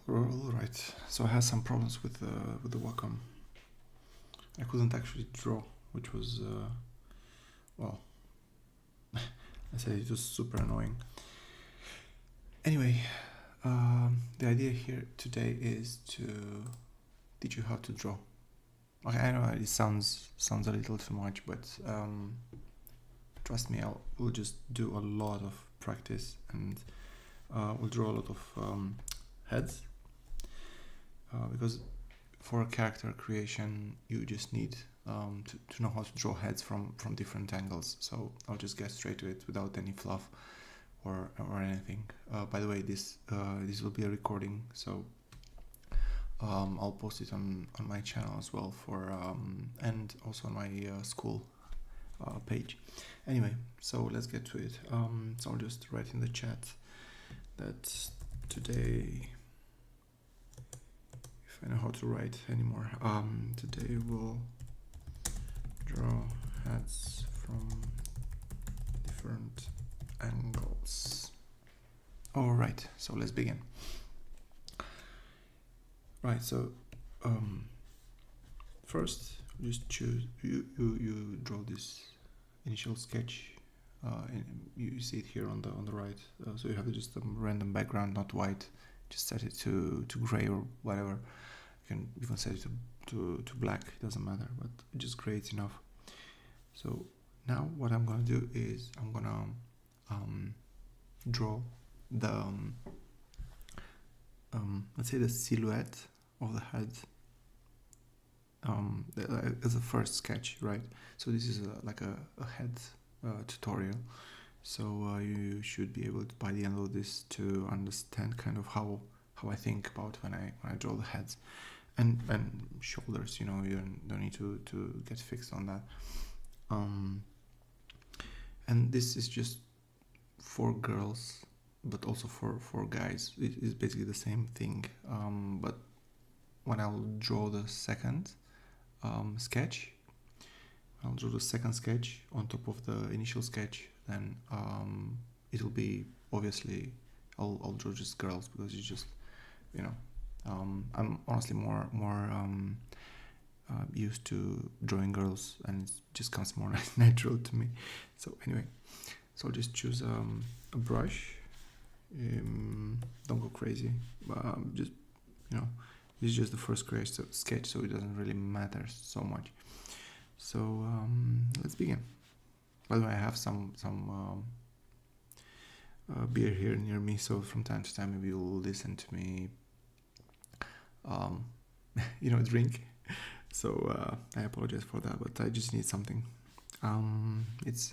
Alright, so I had some problems with the Wacom. I couldn't actually draw, which was, well, I said it was super annoying. Anyway, the idea here today is to teach you how to draw. Okay, I know it sounds a little too much, but trust me, we'll just do a lot of practice and we'll draw a lot of heads because for character creation you just need to know how to draw heads from different angles. So I'll just get straight to it without any fluff or anything. By the way, this will be a recording, so I'll post it on my channel as well for and also on my school page. Anyway, so let's get to it. So I'll just write in the chat that today, if I know how to write anymore, today we'll draw heads from different angles. All right, so let's begin. Right, so first just choose, you draw this initial sketch. You see it here on the right. So you have just a random background, not white. Just set it to gray or whatever. You can set it to black. It doesn't matter, but just gray is enough. So now what I'm gonna do is I'm gonna draw the let's say the silhouette of the head as a first sketch, right? So this is like a head tutorial, so you should be able to, by the end of this, to understand kind of how I think about when I draw the heads and shoulders. You know, you don't need to get fixed on that. And this is just for girls, but also for guys. It is basically the same thing, but when I'll draw the second sketch, I'll draw the second sketch on top of the initial sketch, then it'll be, obviously, I'll draw just girls, because it's just, you know, I'm honestly more used to drawing girls, and it just comes more natural to me. So anyway, so I'll just choose a brush. Don't go crazy, just, you know, this is just the first sketch, so it doesn't really matter so much. So let's begin. By the way, I have some beer here near me, so from time to time maybe you'll listen to me drink. So I apologize for that, but I just need something. It's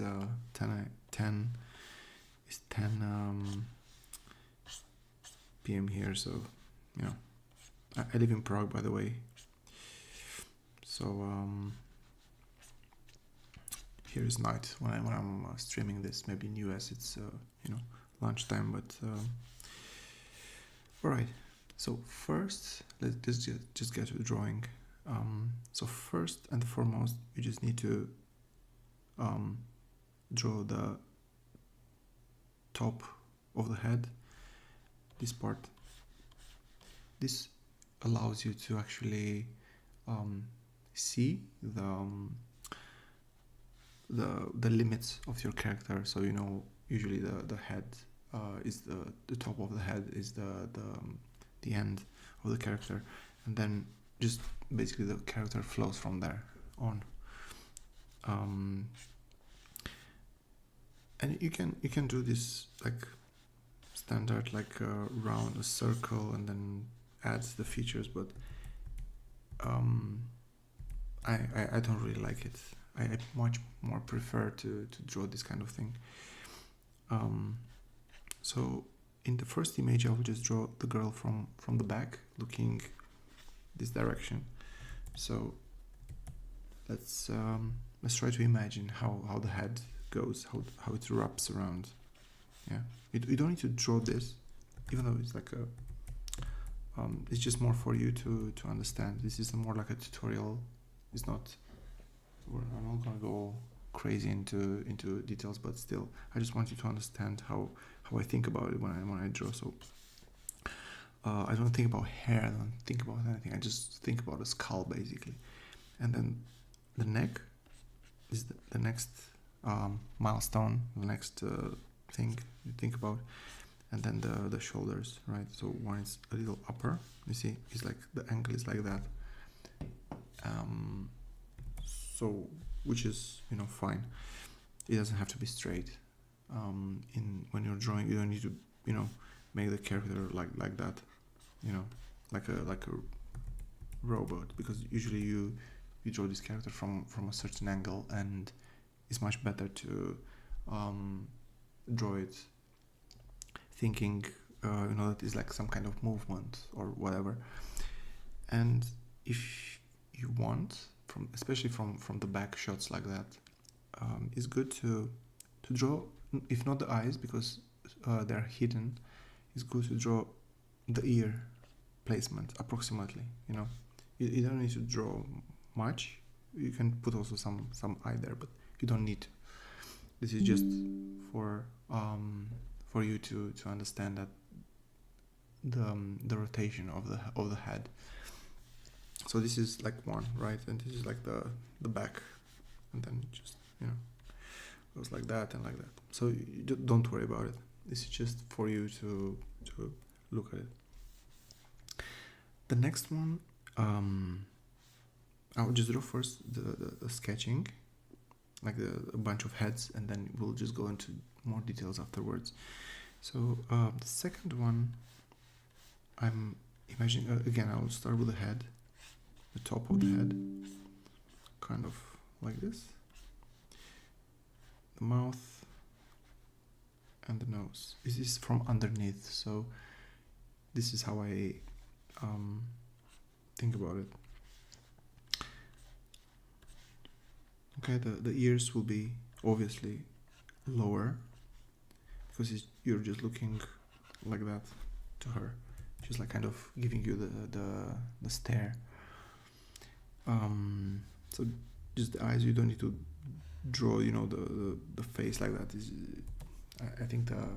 10 p.m. here, so you know, I live in Prague, by the way. So here is night when I'm streaming this. Maybe in US it's lunchtime, but all right. So first, let's just get to the drawing. So first and foremost, you just need to draw the top of the head, this part. This allows you to actually see the limits of your character. So you know, usually the head is the top of the head is the end of the character, and then just basically the character flows from there on. And you can do this like standard, like around a circle, and then add the features, but I don't really like it. I much more prefer to draw this kind of thing. So in the first image, I will just draw the girl from the back, looking this direction. So let's try to imagine how the head goes, how it wraps around. Yeah, you don't need to draw this, even though it's like a it's just more for you to understand. This is more like a tutorial. It's not, I'm not gonna go crazy into details, but still, I just want you to understand how I think about it when I draw. So I don't think about hair, I don't think about anything, I just think about the skull basically. And then the neck is the next milestone, the next thing you think about. And then the shoulders, right? So one is a little upper, you see, it's like the angle is like that. So which is, you know, fine. It doesn't have to be straight. When you're drawing, you don't need to, you know, make the character like that, you know, like a robot, because usually you draw this character from a certain angle, and it's much better to draw it thinking you know, that is like some kind of movement or whatever. And if you want, especially from the back shots like that, it's good to draw, if not the eyes, because they're hidden, it's good to draw the ear placement approximately, you know. You don't need to draw much, you can put also some eye there, but you don't need to. This is just for you to understand that the rotation of the head. So this is like one, right? And this is like the back, and then just, you know, goes like that and like that. So you don't worry about it. This is just for you to look at it. The next one, I'll just draw first the sketching, like a bunch of heads, and then we'll just go into more details afterwards. So the second one, I'm imagining, again, I will start with the head, the top of the head, kind of like this, the mouth, and the nose. This is from underneath, so this is how I think about it. Okay, the ears will be obviously lower, because you're just looking like that to her, just like kind of giving you the stare. So just the eyes, you don't need to draw, you know, the face like that. Is I think the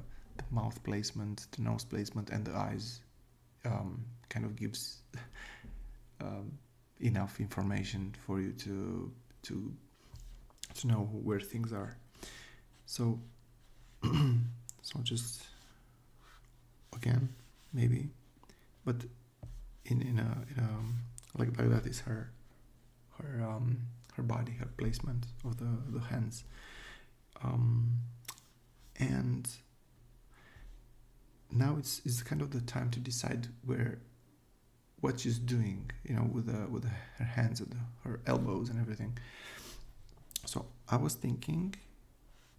mouth placement, the nose placement, and the eyes kind of gives enough information for you to know where things are. So so just again, maybe, but in a like that is her body, her placement of the hands, and now it's kind of the time to decide what she's doing, you know, with her hands and her elbows and everything. So I was thinking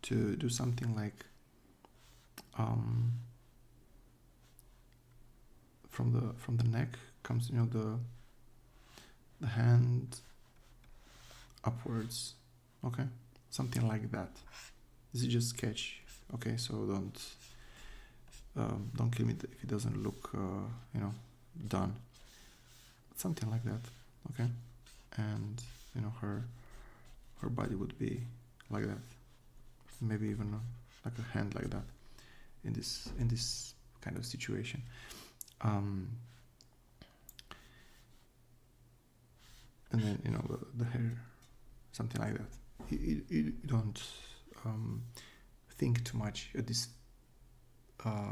to do something like from the neck comes, you know, the hand upwards, okay, something like that. This is just sketch, okay, so don't kill me if it doesn't look you know, done. Something like that, okay. And you know, her body would be like that, maybe even like a hand like that in this kind of situation. And then, you know, the hair, something like that. You don't think too much at this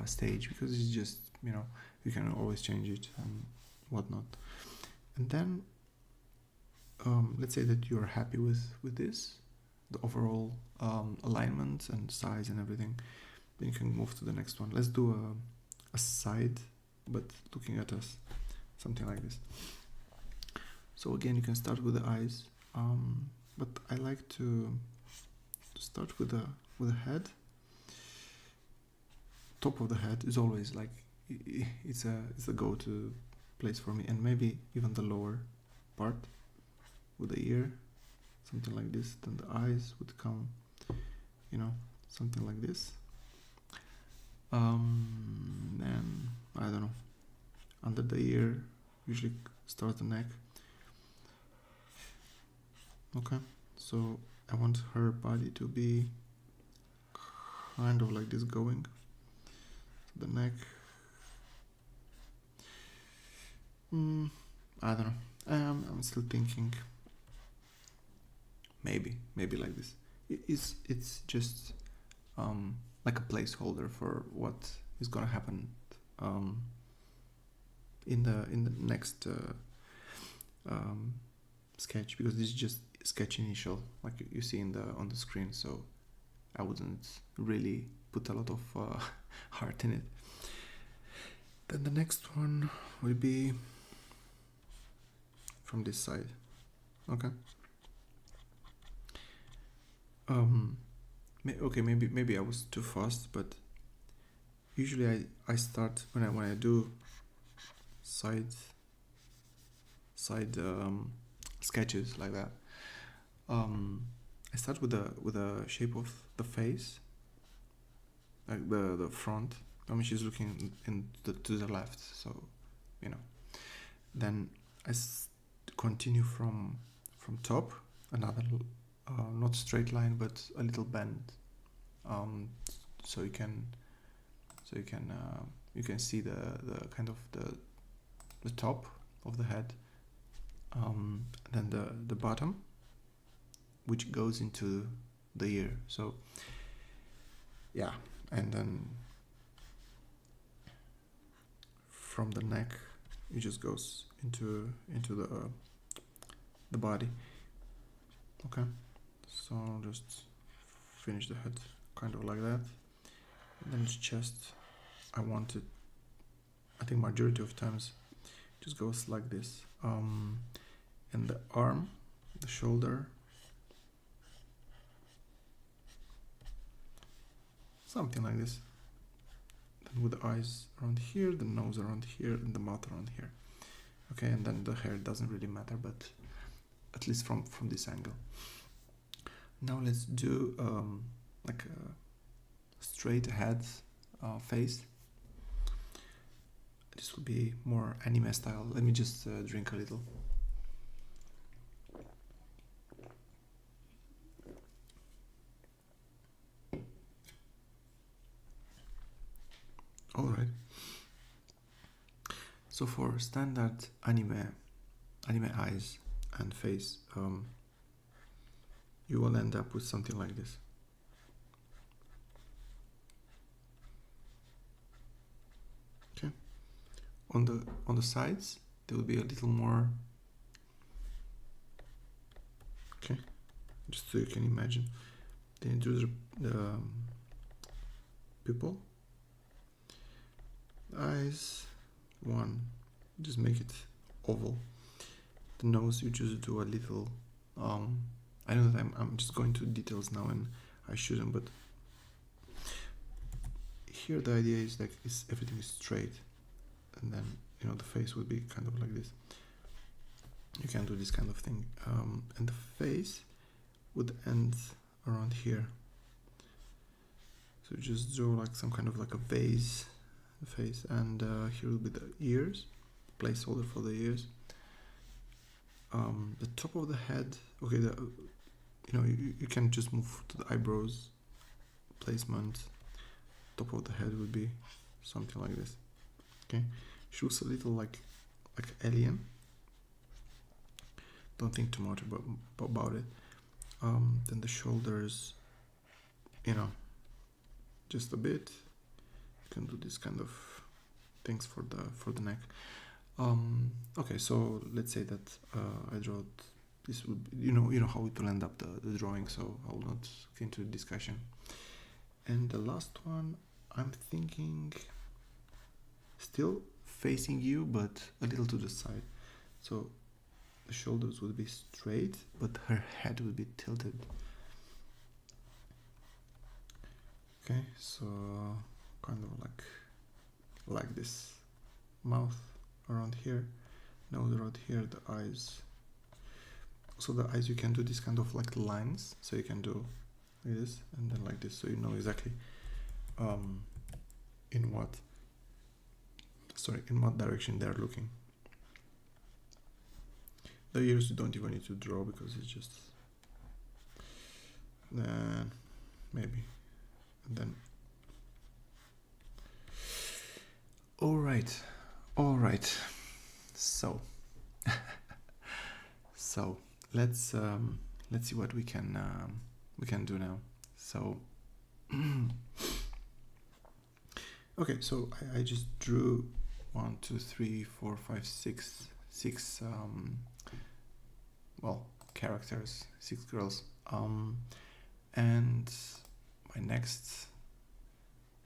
stage, because it's just, you know, you can always change it and whatnot. And then let's say that you're happy with this, the overall alignment and size and everything, then you can move to the next one. Let's do a side, but looking at us, something like this. So again, you can start with the eyes, but I like to start with the head. Top of the head is always like, it's a go-to place for me, and maybe even the lower part with the ear, something like this. Then the eyes would come, you know, something like this. Then I don't know, under the ear usually starts the neck. Okay, so I want her body to be kind of like this going. The neck, I don't know. I'm still thinking. Maybe like this. It's just like a placeholder for what is gonna happen in the next sketch, because this is just sketch initial, like you see in the on the screen. So I wouldn't really put a lot of heart in it. Then the next one will be from this side. Okay. Okay, maybe I was too fast, but usually I start when I do side sketches like that. I start with the shape of the face, like the front. I mean, she's looking to the left, so you know. Then I continue from top, another not straight line, but a little bend, so you can see the kind of the top of the head, then the bottom, which goes into the ear. So yeah, and then from the neck it just goes into the body. Okay, so I'll just finish the head kind of like that. And then it's chest. I think majority of times just goes like this. And the arm, the shoulder, something like this. Then with the eyes around here, the nose around here, and the mouth around here. Okay, and then the hair doesn't really matter, but at least from this angle. Now let's do like a straight ahead face. This will be more anime style. Let me just drink a little. Alright. So for standard anime eyes and face, you will end up with something like this. Okay. On the sides, there will be a little more. Okay, just so you can imagine. Then you do the pupil, eyes, one, just make it oval. The nose, you just do a little. I know that I'm just going to details now, and I shouldn't, but here the idea is like everything is straight, and then the face would be kind of like this. You can do this kind of thing, and the face would end around here. So just draw like some kind of like a vase face, and here will be the ears, placeholder for the ears. The top of the head, okay, you can just move to the eyebrows placement. Top of the head would be something like this. Okay, she looks a little like alien. Don't think too much about it. Then the shoulders, just a bit. You can do this kind of things for the neck. Okay, so let's say that I draw this would be, you know how it will end up the drawing, so I will not get into the discussion. And the last one, I'm thinking still facing you, but a little to the side. So the shoulders would be straight, but her head would be tilted. Okay, so kind of like this. Mouth around here, nose around here, the eyes. So the eyes, you can do this kind of like lines, so you can do like this and then like this, so you know exactly in what direction they're looking. The ears you don't even need to draw because it's just then maybe, and then all right. So, so let's see what we can do now. So, okay. So I just drew 1, 2, 3, 4, 5, 6, well, characters, 6 girls. And my next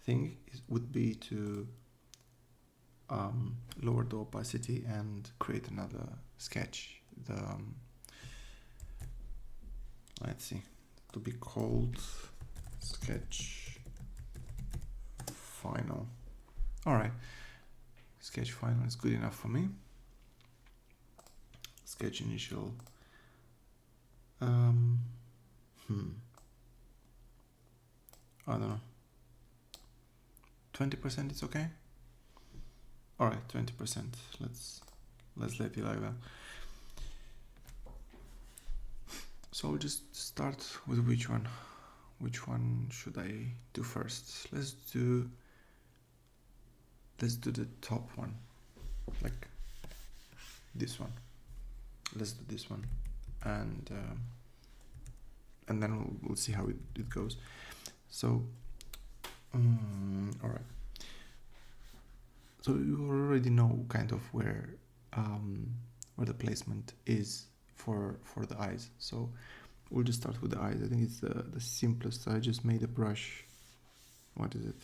thing would be to lower the opacity and create another sketch. Let's see, to be called sketch final. All right, sketch final is good enough for me. Sketch initial. I don't know. 20% is okay. All right, 20%. Let's let it like that. So I'll just start with which one. Which one should I do first? Let's do the top one, like this one. Let's do this one, and then we'll see how it goes. So, all right. So you already know kind of where the placement is for the eyes. So we'll just start with the eyes. I think it's the simplest. I just made a brush. What is it?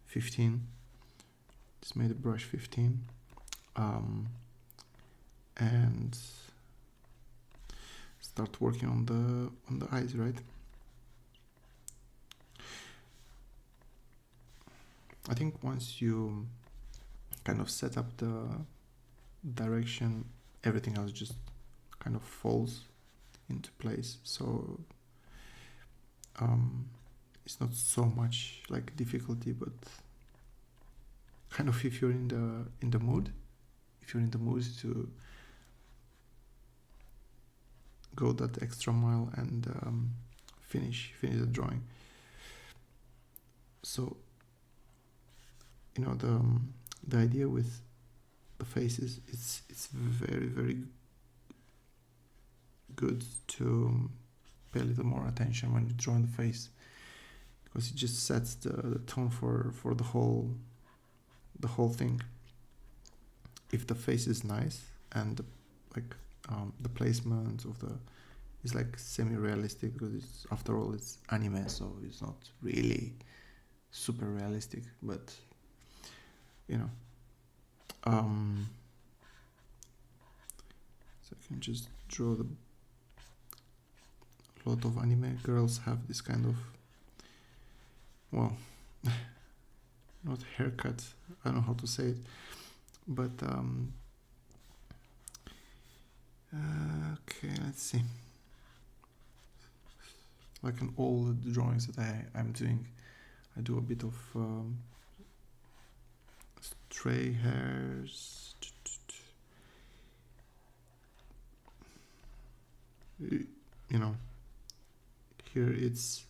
15. Just made a brush 15, and start working on the eyes, right? I think once you kind of set up the direction, everything else just kind of falls into place. So it's not so much like difficulty, but kind of if you're in the mood, to go that extra mile and finish the drawing. So the idea with the faces, it's very, very good to pay a little more attention when you draw the face, because it just sets the tone for the whole thing. If the face is nice and the placement of is like semi-realistic, because after all it's anime, so it's not really super realistic, but so I can just draw a lot of anime girls have this kind of, well, not haircut, I don't know how to say it, but okay, let's see. Like in all the drawings that I'm doing, I do a bit of stray hairs. Here it's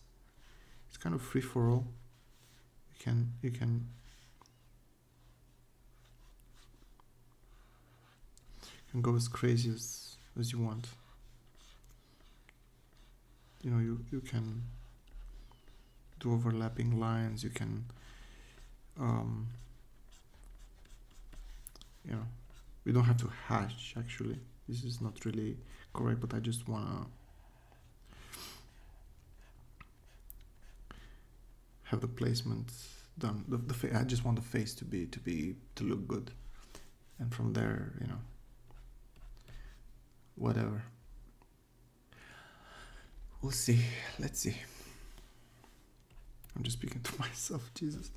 kind of free for all. You can go as crazy as you want. You can do overlapping lines. You can we don't have to hash, actually. This is not really correct, but I just wanna have the placement done. I just want the face to look good, and from there, whatever. We'll see. Let's see. I'm just speaking to myself. Jesus.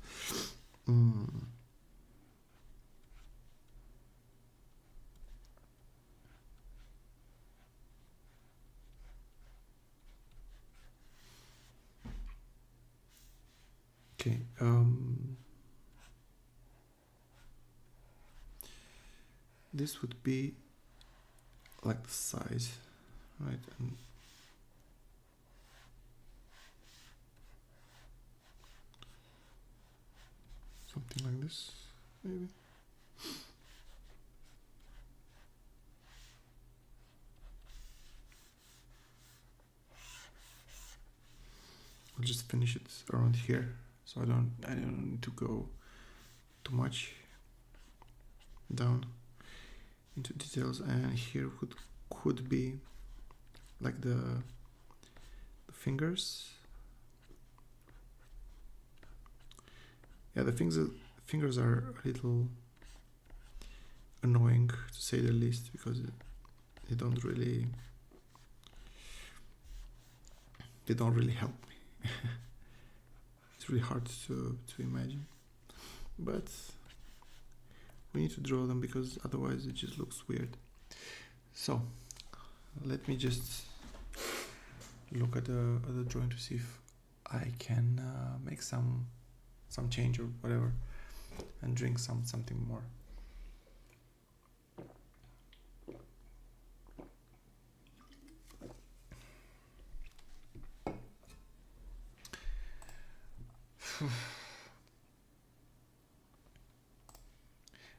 Okay. This would be like the size, right? And something like this, maybe. just finish it around here, so I don't need to go too much down into details. And here could be like the fingers. Yeah, the fingers are a little annoying, to say the least, because they don't really help me. It's really hard to imagine, but we need to draw them because otherwise it just looks weird. So let me just look at the drawing to see if I can make some change or whatever, and drink something more.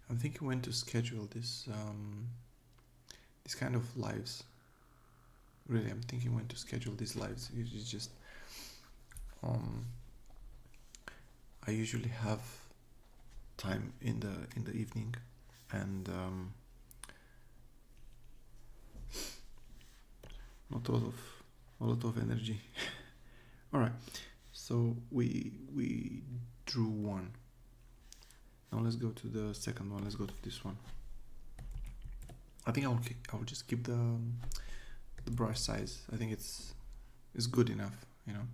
I'm thinking when to schedule this kind of lives. Really, I'm thinking when to schedule these lives. It's just I usually have time in the evening, and not a lot of energy. All right, so we drew one. Now let's go to the second one. Let's go to this one. I think I will just keep the brush size. I think it's good enough, you know.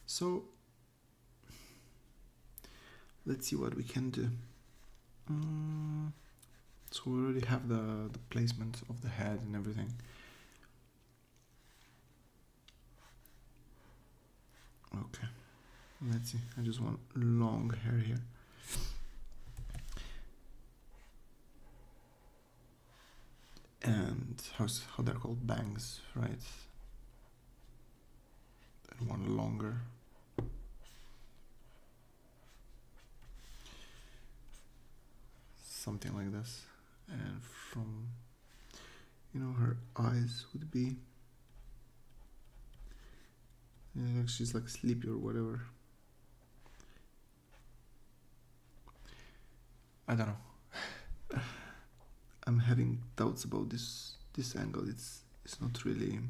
So let's see what we can do. So we already have the placement of the head and everything. Okay, let's see. I just want long hair here. And how they're called, bangs, right? And one longer. Something like this. And from, her eyes would be, like she's like sleepy or whatever. I don't know. I'm having doubts about this angle. It's not really.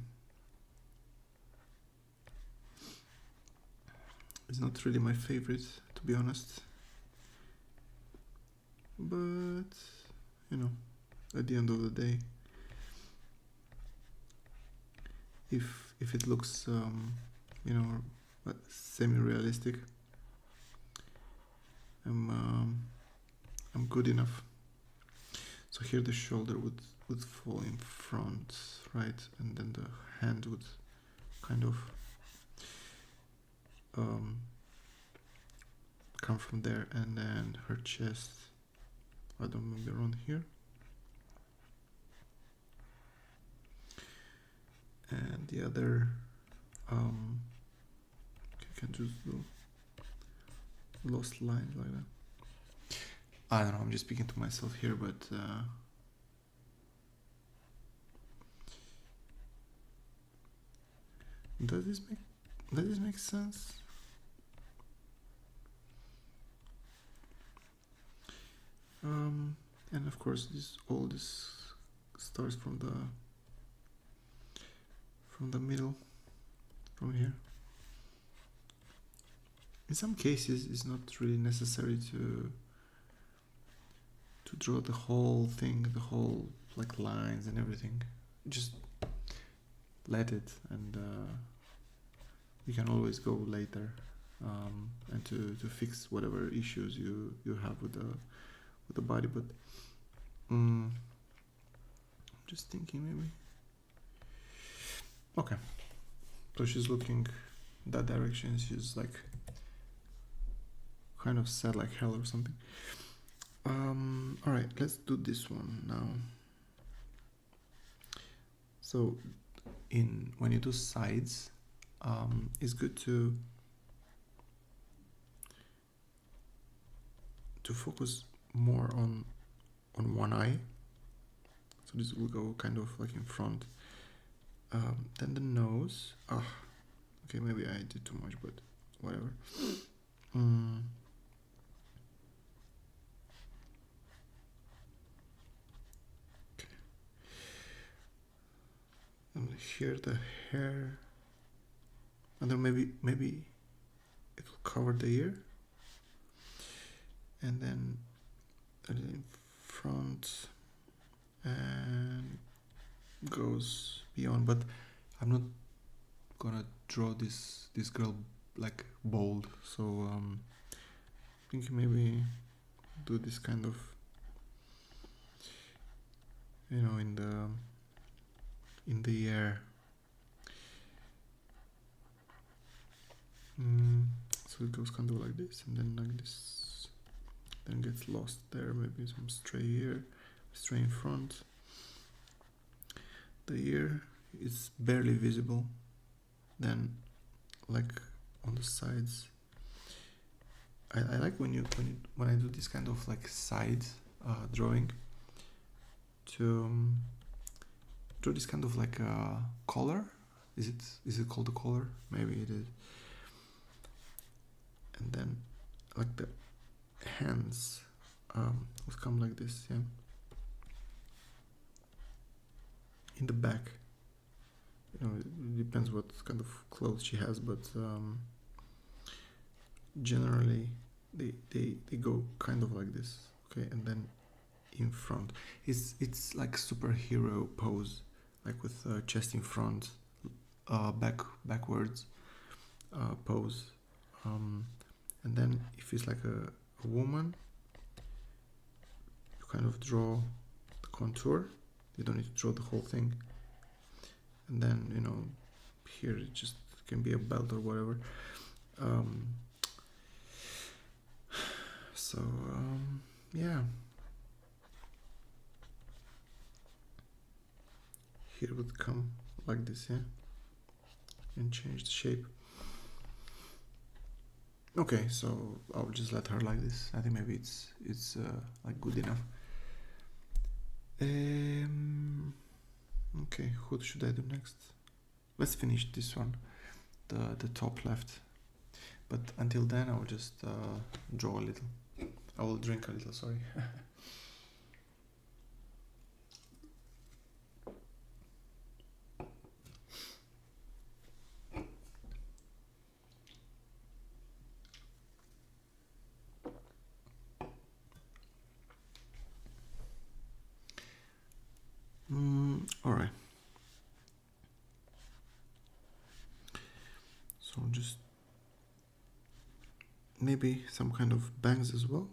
It's not really my favorite, to be honest. But at the end of the day, if it looks semi-realistic, I'm good enough. So here the shoulder would fall in front, right, and then the hand would kind of come from there, and then her chest, I don't know, maybe around here, and the other you can just do lost lines like that. I don't know, I'm just speaking to myself here, but does this make sense? And of course all this starts from the middle, from here. In some cases it's not really necessary to draw the whole thing, the whole like lines and everything. Just let it, and you can always go later and to fix whatever issues you have with the body. But I'm just thinking maybe. Okay, so she's looking that direction. She's like kind of sad like hell or something. All right, let's do this one now. So when you do sides, it's good to focus more on one eye. So this will go kind of like in front, Then the nose. Okay, maybe I did too much, but whatever. Mm. Okay. And here the hair, and then maybe it will cover the ear, and then in front and goes beyond. But I'm not gonna draw this girl like bold, so I think maybe do this kind of, you know, in the air. So it goes kind of like this, and then like this, then gets lost there. Maybe some stray here, stray in front. The ear is barely visible. Then, like on the sides, I like when I do this kind of like side drawing to draw this kind of like collar. Is it called a collar? Maybe it is. And then like the hands would come like this, yeah. In the back, you know, it depends what kind of clothes she has, but generally they go kind of like this, okay. And then in front, it's like superhero pose, like with chest in front, backwards pose, and then if it's like a woman, you kind of draw the contour. You don't need to draw the whole thing. And then, you know, here it just can be a belt or whatever. Yeah. Here would come like this, yeah, and change the shape. Okay, so I'll just let her like this. I think maybe it's like good enough. Okay, what should I do next? Let's finish this one, the top left. But until then, I'll just draw a little. I will drink a little, sorry. Alright. So just maybe some kind of bangs as well.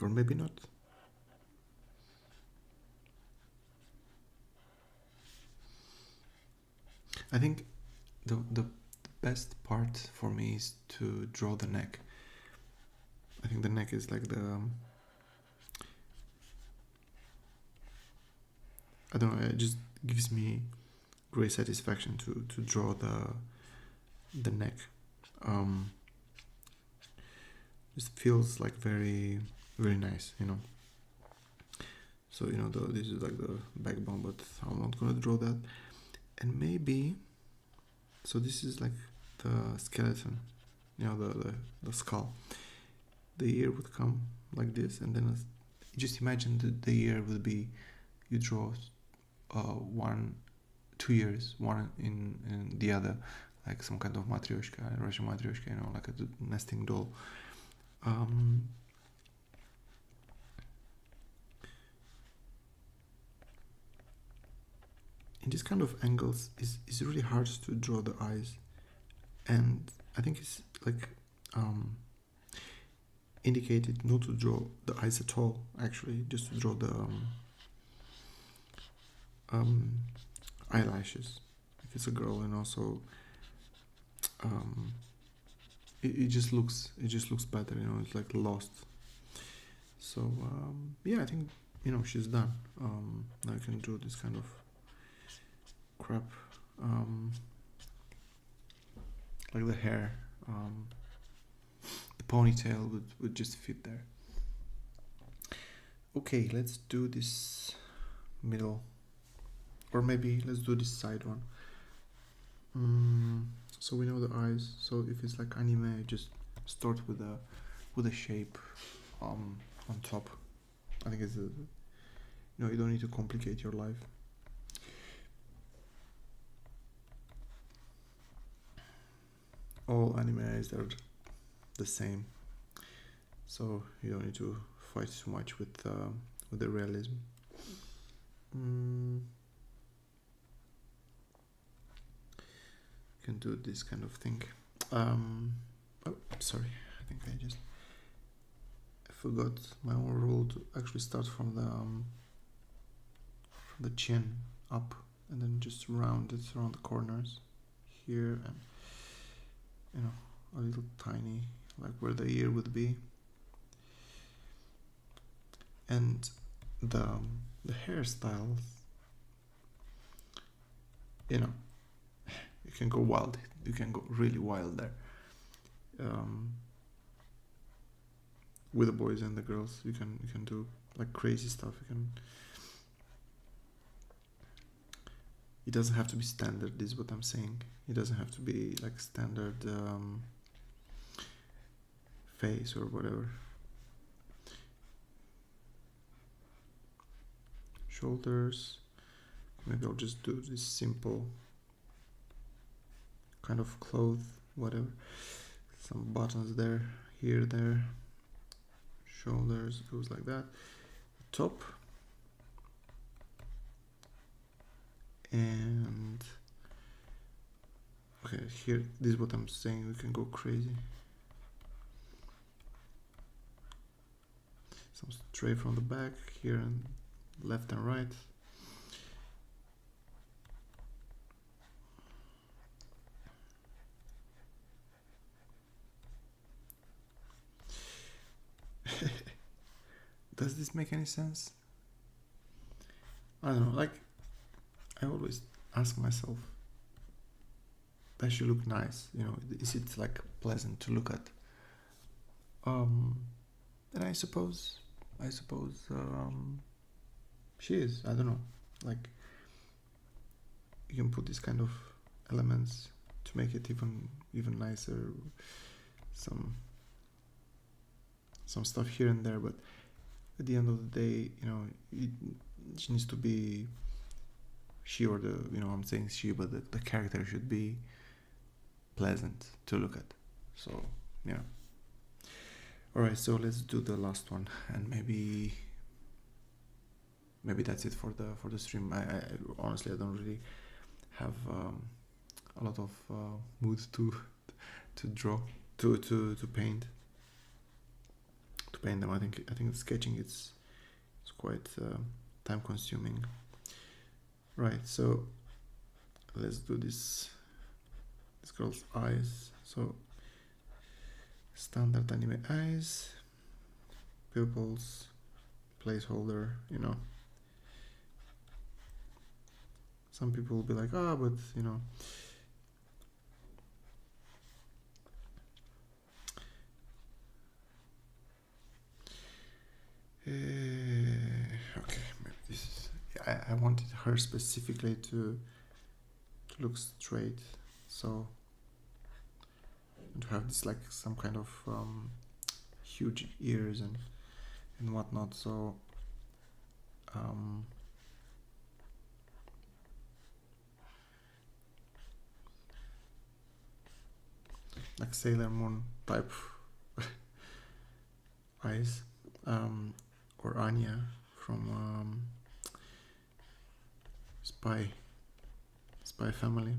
Or maybe not. I think the best part for me is to draw the neck. I think the neck is like the I don't know, it just gives me great satisfaction to draw the neck. Just feels like very, very nice, you know. So, you know, this is like the backbone, but I'm not gonna draw that. And maybe, so this is like the skeleton, you know, the skull. The ear would come like this, and then just imagine that the ear would be, you draw 2 ears, one in the other, like some kind of matryoshka, Russian matryoshka, you know, like a nesting doll. In this kind of angles, it's really hard to draw the eyes, and I think it's like indicated not to draw the eyes at all, actually, just to draw the eyelashes if it's a girl, and also it just looks better, you know. It's like lost. So yeah, I think, you know, she's done. Now I can draw this kind of crap, like the hair, the ponytail would just fit there. Okay, let's do this middle, or maybe let's do this side one. So we know the eyes. So if it's like anime, just start with a shape on top. I think it's you don't need to complicate your life. All animes are the same, so you don't need to fight too much with the realism. You can do this kind of thing. Oh, sorry, I think I forgot my own rule to actually start from the chin up and then just round it around the corners here, and a little tiny, like where the ear would be. And the hairstyles, you can go wild. You can go really wild there. With the boys and the girls, you can do like crazy stuff. It doesn't have to be standard. This is what I'm saying. It doesn't have to be like standard face or whatever. Shoulders. Maybe I'll just do this simple kind of cloth, whatever. Some buttons there, here, there. Shoulders goes like that. Top. And okay, here, this is what I'm saying. We can go crazy. Some straight from the back here, and left and right. Does this make any sense? I don't know, like, I always ask myself, does she look nice? Is it like pleasant to look at? And I suppose she is. I don't know, like, you can put these kind of elements to make it even nicer. Some stuff here and there, but at the end of the day, she needs to be, she or I'm saying she, but the character should be pleasant to look at. So yeah. Alright, so let's do the last one, and maybe that's it for the stream. I honestly, I don't really have a lot of mood to draw, to paint them. I think the sketching it's quite time consuming. Right, so let's do this girl's eyes. So standard anime eyes, pupils, placeholder. Some people will be like, but okay, maybe this is, I wanted her specifically to look straight, so to have this like some kind of huge ears and whatnot. So like Sailor Moon type eyes, or Anya from Spy Family.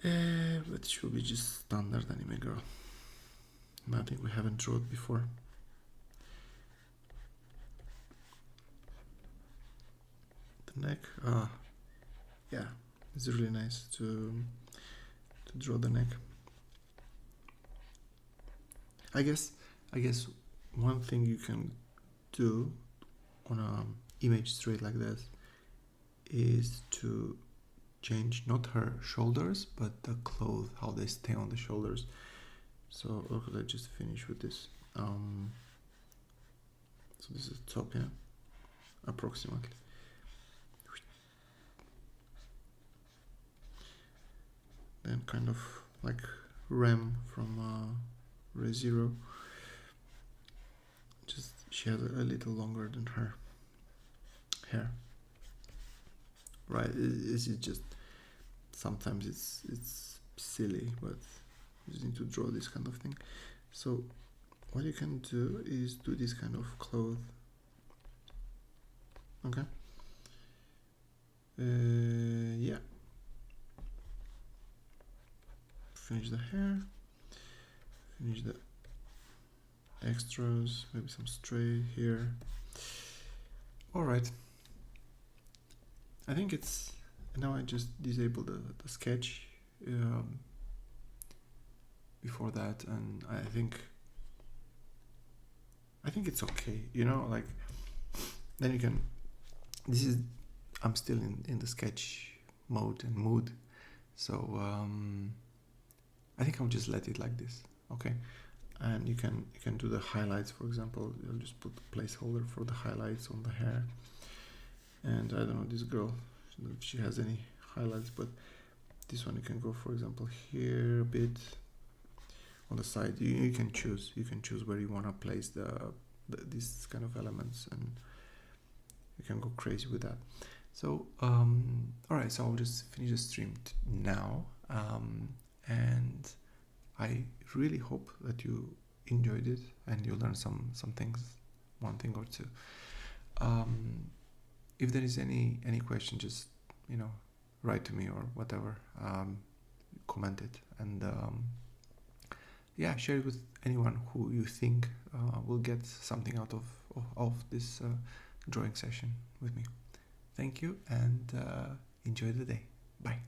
But she will be just standard anime girl. Nothing we haven't drawn before. The neck, yeah, it's really nice to draw the neck. I guess one thing you can do on an image straight like this is to change not her shoulders but the clothes, how they stay on the shoulders. So okay, let's just finish with this. So this is the top, yeah, approximately. Then kind of like Rem from Re:Zero. Just she has a little longer than her hair. Right? Is it just sometimes it's silly, but you just need to draw this kind of thing. So what you can do is do this kind of cloth. Okay. Yeah. Finish the hair. Finish the extras. Maybe some stray here. All right. I think it's now. I just disable the sketch before that, and I think it's okay. You know, like then you can. This is I'm still in the sketch mode and mood, so I think I'll just let it like this. Okay, and you can do the highlights. For example, you'll just put a placeholder for the highlights on the hair. And I don't know this girl if she has any highlights, but this one you can go, for example, here a bit on the side. You can choose where you want to place these kind of elements, and you can go crazy with that. So all right, so I'll just finish the stream now, and I really hope that you enjoyed it and you learned some things, one thing or two. If there is any question, just write to me or whatever, comment it, and yeah, share it with anyone who you think will get something out of this drawing session with me. Thank you, and enjoy the day. Bye.